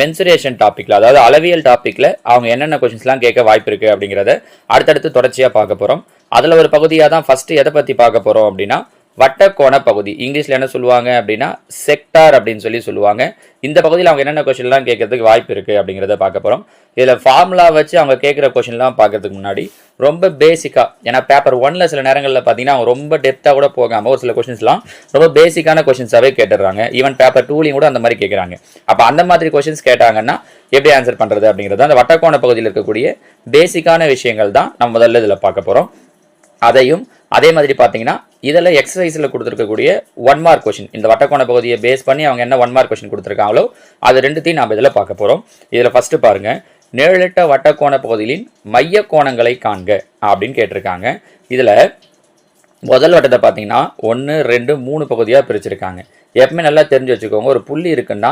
Mensuration டாப்பிக்கில், அதாவது அளவியல் டாப்பிக்கில் அவங்க என்னென்ன கொஷின்ஸ்லாம் கேட்க வாய்ப்பு இருக்குது அப்படிங்கிறத அடுத்தடுத்து தொடர்ச்சியாக பார்க்க போகிறோம். அதில் ஒரு பகுதியாக தான் ஃபஸ்ட்டு எதை பற்றி பார்க்க போகிறோம் அப்படின்னா வட்டக்கோண பகுதி. இங்கிலீஷில் என்ன சொல்லுவாங்க அப்படின்னா செக்டார் அப்படின்னு சொல்லுவாங்க. இந்த பகுதியில் அவங்க என்னென்ன கொஷின்லாம் கேட்கறதுக்கு வாய்ப்பு இருக்குது அப்படிங்கிறத பார்க்க போகிறோம். இதில் ஃபார்முலா வச்சு அவங்க கேட்குற கொஷின்லாம் பார்க்கறதுக்கு முன்னாடி ரொம்ப பேசிக்காக, ஏன்னா பேப்பர் 1ல் சில நேரங்களில் பார்த்தீங்கன்னா அவங்க ரொம்ப டெப்த்தாக கூட போகாமல் ஒரு சில கொஷின்ஸ்லாம் ரொம்ப பேசிக்கான கொஷின்ஸாகவே கேட்டுடுறாங்க. ஈவன் பேப்பர் 2லையும் கூட அந்த மாதிரி கேட்குறாங்க. அப்போ அந்த மாதிரி கொஷின்ஸ் கேட்டாங்கன்னா எப்படி ஆன்சர் பண்ணுறது அப்படிங்கிறது அந்த வட்டக்கோண பகுதியில் இருக்கக்கூடிய பேசிக்கான விஷயங்கள் தான் நம்ம முதல்ல இதில் பார்க்க போகிறோம். அதையும் அதே மாதிரி பார்த்தீங்கன்னா இதில் எக்ஸசைஸில் கொடுத்துருக்கக்கூடிய 1 மார்க் கொஷின், இந்த வட்டக்கோண பகுதியை பேஸ் பண்ணி அவங்க என்ன 1 மார்க் கொஷின் கொடுத்துருக்காங்களோ அது ரெண்டுத்தையும் நம்ம இதில் பார்க்க போகிறோம். இதில் ஃபஸ்ட்டு பாருங்கள், நிழலிட்ட வட்டக்கோண பகுதியின் மைய கோணங்களை காண்க அப்படின்னு கேட்டிருக்காங்க. இதில் முதல் வட்டத்தை பார்த்தீங்கன்னா 1, 2, 3 பகுதியாக பிரிச்சிருக்காங்க. எப்பவுமே நல்லா தெரிஞ்சு வச்சுக்கோங்க, ஒரு புள்ளி இருக்குன்னா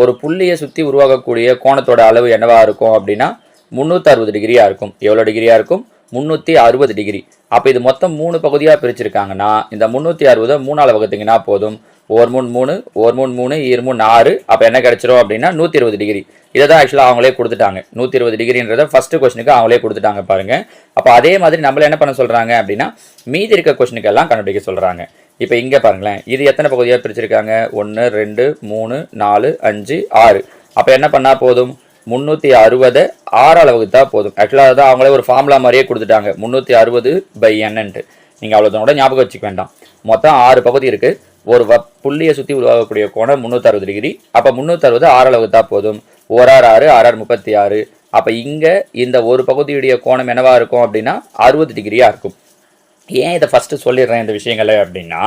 ஒரு புள்ளியை சுற்றி உருவாகக்கூடிய கோணத்தோட அளவு என்னவாக இருக்கும் அப்படின்னா 360 டிகிரியாக இருக்கும். எவ்வளோ டிகிரியாக இருக்கும்? 360 டிகிரி. அப்போ இது மொத்தம் 3 பகுதியாக பிரிச்சிருக்காங்கன்னா இந்த 360 3ஆல் வகுத்தீங்கன்னா போதும். 1 3 3, 1 3 3, 2 3 6. அப்போ என்ன கிடைச்சிரும் அப்படின்னா 120 டிகிரி. இதை தான் ஆக்சுவலாக அவங்களே கொடுத்துட்டாங்க. 120 டிகிரின்றதை ஃபஸ்ட்டு கொஸ்டினுக்கு அவங்களே கொடுத்துட்டாங்க பாருங்க. அப்போ அதே மாதிரி நம்மள என்ன பண்ண சொல்கிறாங்க அப்படின்னா மீதி இருக்க கொஸ்டினுக்கு எல்லாம் கண்டுபிடிக்க சொல்கிறாங்க. இப்போ இங்கே பாருங்களேன், இது எத்தனை பகுதியாக பிரிச்சிருக்காங்க? 1 2 3 4 5 6. அப்போ என்ன பண்ணால் போதும்? 360 6ஆல் வகுத்தா போதும். ஆக்சுவலாக அதான் அவங்களே ஒரு ஃபார்முலா மாதிரியே கொடுத்துட்டாங்க, 360/n. நீங்கள் அவ்வளோதான் கூட ஞாபகம் வச்சுக்க வேண்டாம். மொத்தம் 6 பகுதி இருக்குது. ஒரு புள்ளியை சுற்றி உருவாகக்கூடிய கோணம் 360 டிகிரி. அப்போ 360 6ஆல் வகுத்தா போதும். 1 6 6 6 36. அப்போ இங்கே இந்த ஒரு பகுதியுடைய கோணம் என்னவா இருக்கும் அப்படின்னா 60 டிகிரியாக இருக்கும். ஏன் இதை ஃபஸ்ட்டு சொல்லிடுறேன் இந்த விஷயங்களை அப்படின்னா,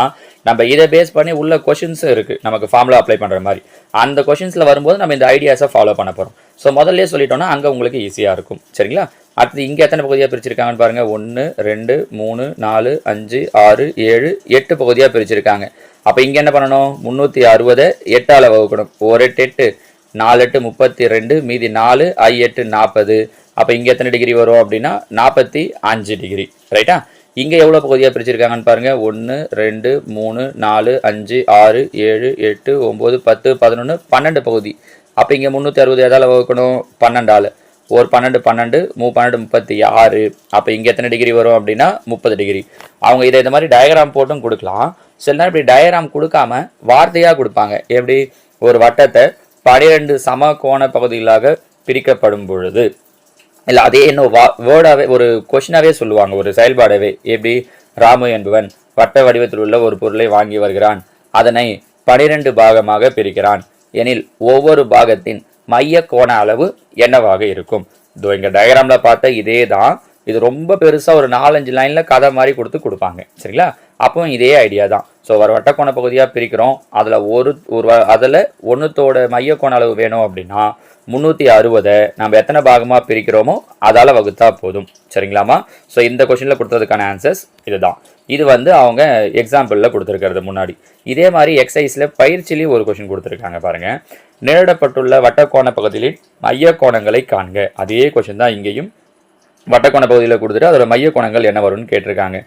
நம்ம இதை பேஸ் பண்ணி உள்ள கொஷின்ஸும் இருக்குது நமக்கு ஃபார்முலா அப்ளை பண்ணுற மாதிரி. அந்த கொஷின்ஸில் வரும்போது நம்ம இந்த ஐடியாஸை ஃபாலோ பண்ண போகிறோம். ஸோ முதல்ல சொல்லிட்டோன்னா அங்கே உங்களுக்கு ஈஸியாக இருக்கும். சரிங்களா? அடுத்து இங்கே எத்தனை பகுதியாக பிரிச்சிருக்காங்கன்னு பாருங்கள். 1 2 3 4 5 6 7 8 பகுதியாக பிரிச்சிருக்காங்க. அப்போ இங்கே என்ன பண்ணணும்? 360 8ஆல் வகுக்கணும். 1 8 8, 4 8 32, மீதி 4, I 8 40. அப்போ இங்கே எத்தனை டிகிரி வரும் அப்படின்னா 45 டிகிரி. ரைட்டா? இங்கே எவ்வளோ பகுதியாக பிரிச்சிருக்காங்கன்னு பாருங்கள். 1 2 3 4 5 6 7 8 9 10 11 12 பகுதி. அப்போ இங்கே 360 எதால் வகுக்கணும்? 12ஆல். ஒரு 12 12, 12 36. அப்போ இங்கே எத்தனை டிகிரி வரும் அப்படின்னா 30 டிகிரி. அவங்க இதை இந்த மாதிரி டயக்ராம் போட்டும் கொடுக்கலாம். சில நேரம் இப்படி டயக்ராம் கொடுக்காம வார்த்தையாக கொடுப்பாங்க. எப்படி? ஒரு வட்டத்தை 12 சம கோண பகுதிகளாக பிரிக்கப்படும் பொழுது, இல்லை அதே இன்னும் வேர்டாகவே ஒரு கொஷினாகவே சொல்லுவாங்க, ஒரு செயல்பாடவே. எப்படி? ராமு என்பவன் வட்ட வடிவத்தில் உள்ள ஒரு பொருளை வாங்கி வருகிறான். அதனை 12 பாகமாக பிரிக்கிறான் எனில் ஒவ்வொரு பாகத்தின் மைய கோண அளவு என்னவாக இருக்கும்? இதோ இங்கே டயக்ராமில் பார்த்த இதே தான். இது ரொம்ப பெருசாக ஒரு 4-5 லைனில் கதை மாதிரி கொடுப்பாங்க. சரிங்களா? அப்போ இதே ஐடியா தான். ஸோ ஒரு வட்டக்கோண பகுதியாக பிரிக்கிறோம். அதில் ஒன்றுத்தோட மைய கோண அளவு வேணும் அப்படின்னா 360 நம்ம எத்தனை பாகமாக பிரிக்கிறோமோ அதால் வகுத்தா போதும். சரிங்களாமா? ஸோ இந்த கொஷினில் கொடுத்ததுக்கான ஆன்சர்ஸ் இதுதான். இது அவங்க எக்ஸாம்பிளில் கொடுத்துருக்கிறது முன்னாடி. இதே மாதிரி எக்ஸசைஸில் பயிற்சியிலையும் ஒரு கொஷின் கொடுத்துருக்காங்க பாருங்கள். நிழலிடப்பட்டுள்ள வட்டக்கோண பகுதியில் மைய கோணங்களை காண்க. அதே கொஷின் தான் இங்கேயும். வட்டக்கோண பகுதியில் கொடுத்துட்டு அதோட மைய கோணங்கள் என்ன வரும்னு கேட்டிருக்காங்க.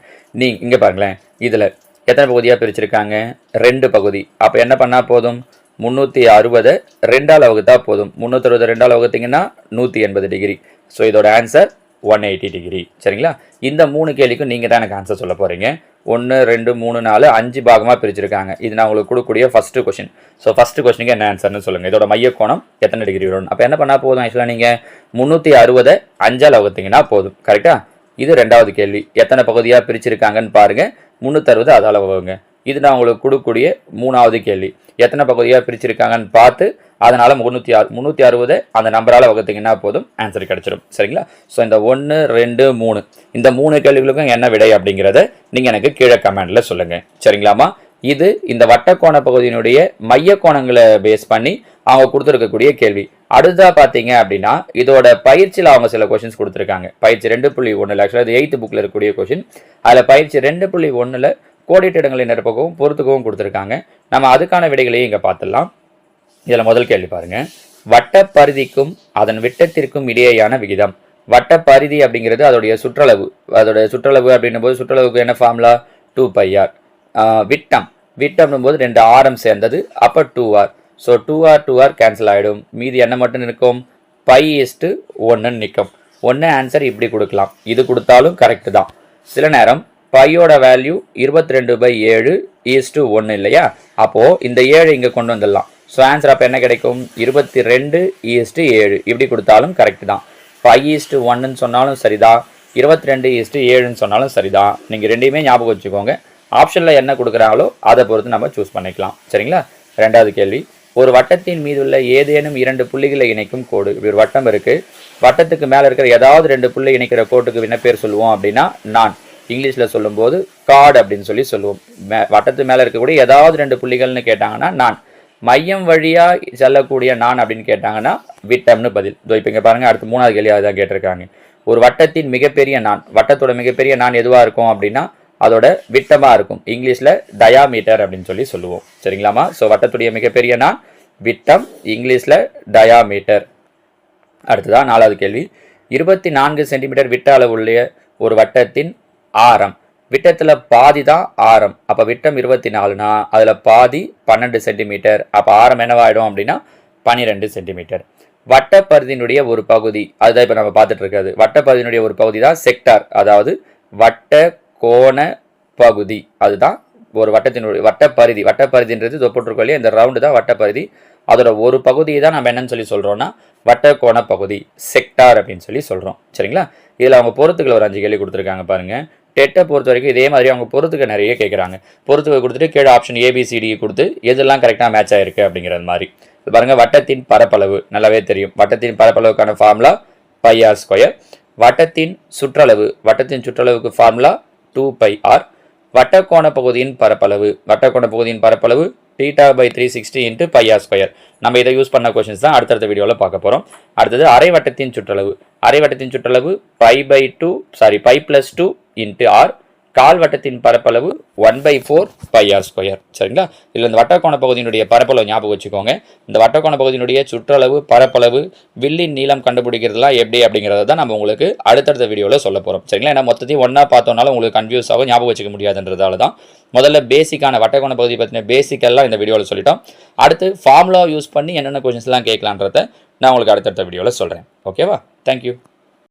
இங்கே பாருங்களேன், இதில் எத்தனை பகுதியாக பிரிச்சிருக்காங்க? 2 பகுதி. அப்போ என்ன பண்ணால் போதும்? 360 2ஆல் வகுத்தா போதும். 360 2ஆல் வகுத்தீங்கன்னா 180 டிகிரி. ஸோ இதோட ஆன்சர் 180 டிகிரி. சரிங்களா? இந்த 3 கேள்விக்கும் நீங்கள் தான் எனக்கு ஆன்சர் சொல்ல போகிறீங்க. 1 2 3 4 5 பாகமாக பிரிச்சிருக்காங்க. இது நான் உங்களுக்கு கொடுக்கக்கூடிய ஃபஸ்ட்டு கொஷின். ஸோ ஃபஸ்ட்டு கொஷனுக்கு என்ன ஆன்சர்னு சொல்லுங்கள். இதோட மைய கோணம் எத்தனை டிகிரி வரும்? அப்போ என்ன பண்ணால் போதும்? ஆக்சுவலாக நீங்கள் 360 5ஆல் வகுத்தீங்கன்னா போதும். கரெக்டாக? இது 2வது கேள்வி. எத்தனை பகுதியாக பிரிச்சிருக்காங்கன்னு பாருங்கள். 360 அதால் வகுங்க. இது நான் உங்களுக்கு கொடுக்கக்கூடிய 3வது கேள்வி. எத்தனை பகுதியாக பிரிச்சிருக்காங்கன்னு பார்த்து அதனால் 360 அந்த நம்பரால் வகுத்தீங்கன்னா போதும், ஆன்சர் கிடச்சிடும். சரிங்களா? ஸோ இந்த 1 2 3 இந்த 3 கேள்விகளுக்கும் என்ன விடை அப்படிங்கிறத நீங்கள் எனக்கு கீழே கமெண்டில் சொல்லுங்கள். சரிங்களாமா? இது இந்த வட்டக்கோண பகுதியினுடைய மைய கோணங்களை பேஸ் பண்ணி அவங்க கொடுத்துருக்கக்கூடிய கேள்வி. அடுத்ததாக பார்த்தீங்க அப்படின்னா இதோட பயிற்சியில் அவங்க சில கொஷின்ஸ் கொடுத்துருக்காங்க. பயிற்சி 2.1 ஆக்சுவலாக இது 8th புக்கில் இருக்கக்கூடிய கொஷின். அதில் பயிற்சி 2.1 கோடிட்ட இடங்களை நிரப்பகவும் பொறுத்துக்கவும் கொடுத்துருக்காங்க. நம்ம அதுக்கான விடைகளையும் இங்கே பார்த்துடலாம். இதில் முதல் கேள்வி பாருங்கள். வட்டப்பரிதிக்கும் அதன் விட்டத்திற்கும் இடையேயான விகிதம். வட்டப்பரிதி அப்படிங்கிறது அதோடைய சுற்றளவு. சுற்றளவு அப்படின்னும் போது சுற்றளவுக்கு என்ன ஃபார்முலா? 2πr. விட்டம்னும் போது 2 ஆரம் சேர்ந்தது, அப்போ 2r. ஸோ 2r கேன்சல் ஆகிடும். மீதி என்ன மட்டும் இருக்கும், π/1 நிற்கும். ஒன்று ஆன்சர் இப்படி கொடுக்கலாம், இது கொடுத்தாலும் கரெக்டு தான். சில நேரம் பையோட வேல்யூ 22/7:1 இல்லையா, அப்போது இந்த 7 இங்கே கொண்டு வந்துடலாம். ஸோ ஆன்சர் அப்போ என்ன கிடைக்கும், 22:7 இப்படி கொடுத்தாலும் கரெக்டு தான். 5:1 சொன்னாலும் சரிதான், 22:7 சொன்னாலும் சரிதான். நீங்கள் ரெண்டையுமே ஞாபகம் வச்சுக்கோங்க. ஆப்ஷனில் என்ன கொடுக்குறாங்களோ அதை பொறுத்து நம்ம சூஸ் பண்ணிக்கலாம். சரிங்களா? ரெண்டாவது கேள்வி, ஒரு வட்டத்தின் மீது உள்ள ஏதேனும் 2 புள்ளிகளை இணைக்கும் கோடு. இப்படி ஒரு வட்டம் இருக்குது, வட்டத்துக்கு மேலே இருக்கிற ஏதாவது 2 புள்ளி இணைக்கிற கோட்டுக்கு என்ன பேர் சொல்லுவோம் அப்படின்னா நான். இங்கிலீஷில் சொல்லும்போது கார்டு அப்படின்னு சொல்லுவோம். வட்டத்து மேலே இருக்கக்கூடிய ஏதாவது 2 புள்ளிகள்னு கேட்டாங்கன்னா நான். மையம் வழியாக செல்லக்கூடிய நான் அப்படின்னு கேட்டாங்கன்னா விட்டம்னு பதில். இப்போ இங்கே பாருங்கள், அடுத்து 3வது கேள்வி தான் கேட்டிருக்காங்க. ஒரு வட்டத்தின் மிகப்பெரிய நான், வட்டத்தோட மிகப்பெரிய நான் எதுவாக இருக்கும் அப்படின்னா அதோட விட்டமாக இருக்கும். இங்கிலீஷில் டயாமீட்டர் அப்படின்னு சொல்லுவோம். சரிங்களாமா? ஸோ வட்டத்துடைய மிகப்பெரிய நான் விட்டம், இங்கிலீஷில் டயாமீட்டர். அடுத்ததான் 4வது கேள்வி, 24 சென்டிமீட்டர் விட்ட அளவுள்ள ஒரு வட்டத்தின் ஆரம். விட்டத்தில் பாதி தான் ஆரம். அப்போ விட்டம் 24னா அதில் பாதி 12 சென்டிமீட்டர். அப்போ ஆரம் என்னவாயிடும் அப்படின்னா 12 சென்டிமீட்டர். வட்டப்பரிதியினுடைய ஒரு பகுதி, அதுதான் இப்போ நம்ம பார்த்துட்டு இருக்கிறது. வட்டப்பரிதியினுடைய ஒரு பகுதி தான் செக்டார், அதாவது வட்ட கோண பகுதி. அதுதான் ஒரு வட்டத்தினுடைய வட்டப்பரிதி. வட்டப்பரிதின்றது தொப்பட்டுருக்கோம், இந்த ரவுண்டு தான் வட்டப்பரிதி. அதோட ஒரு பகுதியை தான் நம்ம என்னன்னு சொல்கிறோன்னா வட்ட கோண பகுதி, செக்டார் அப்படின்னு சொல்கிறோம். சரிங்களா? இதில் அவங்க பொறுத்துக்கள் ஒரு 5 கேள்வி கொடுத்துருக்காங்க பாருங்கள். டெட்டை பொறுத்த வரைக்கும் இதே மாதிரி அவங்க பொறுத்துக்க நிறைய கேட்குறாங்க. பொறுத்துக்க கொடுத்துட்டு கீழே ஆப்ஷன் ABCD கொடுத்து எதெல்லாம் கரெக்டாக மேட்ச் ஆகிருக்கு அப்படிங்கிறது மாதிரி. பாருங்கள், வட்டத்தின் பரப்பளவு நல்லாவே தெரியும். வட்டத்தின் பரப்பளவுக்கான ஃபார்முலா πr². வட்டத்தின் சுற்றளவு, வட்டத்தின் சுற்றளவுக்கு ஃபார்முலா 2πr. வட்டக்கோண பகுதியின் பரப்பளவு, வட்டக்கோண பகுதியின் பரப்பளவு θ/360 × πr². நம்ம இதை யூஸ் பண்ண கொஸ்டின்ஸ் தான் அடுத்தடுத்த வீடியோவில் பார்க்க போகிறோம். அடுத்தது அரை வட்டத்தின் சுற்றளவு. அரை வட்டத்தின் சுற்றளவு π+2 × r. கால் வட்டத்தின் பரப்பளவு 1/4 πr². சரிங்களா? இதில் இந்த வட்டக்கோண பகுதியினுடைய பரப்பளவு ஞாபகம் வச்சுக்கோங்க. இந்த வட்டக்கோண பகுதியினுடைய சுற்றளவு, பரப்பளவு, வில்லின் நீளம் கண்டுபிடிக்கிறதுலாம் எப்படி அப்படிங்கிறத தான் நம்ம உங்களுக்கு அடுத்தடுத்த வீடியோவில் சொல்ல போகிறோம். சரிங்களா? ஏன்னா மொத்தத்தையும் ஒன்றா பார்த்தோம்னாலும் உங்களுக்கு கன்ஃபியூஸ் ஆகும், ஞாபகம் வச்சுக்க முடியாதுன்றதால தான் முதல்ல பேசிக்கான வட்டக்கோண பகுதி பற்றின பேசிக்கெல்லாம் இந்த வீடியோவில் சொல்லிட்டோம். அடுத்து ஃபார்முலா யூஸ் பண்ணி என்னென்ன கொஸ்டின்ஸ்லாம் கேட்கலான்றத நான் உங்களுக்கு அடுத்தடுத்த வீடியோவில் சொல்கிறேன். ஓகேவா? தேங்க்யூ.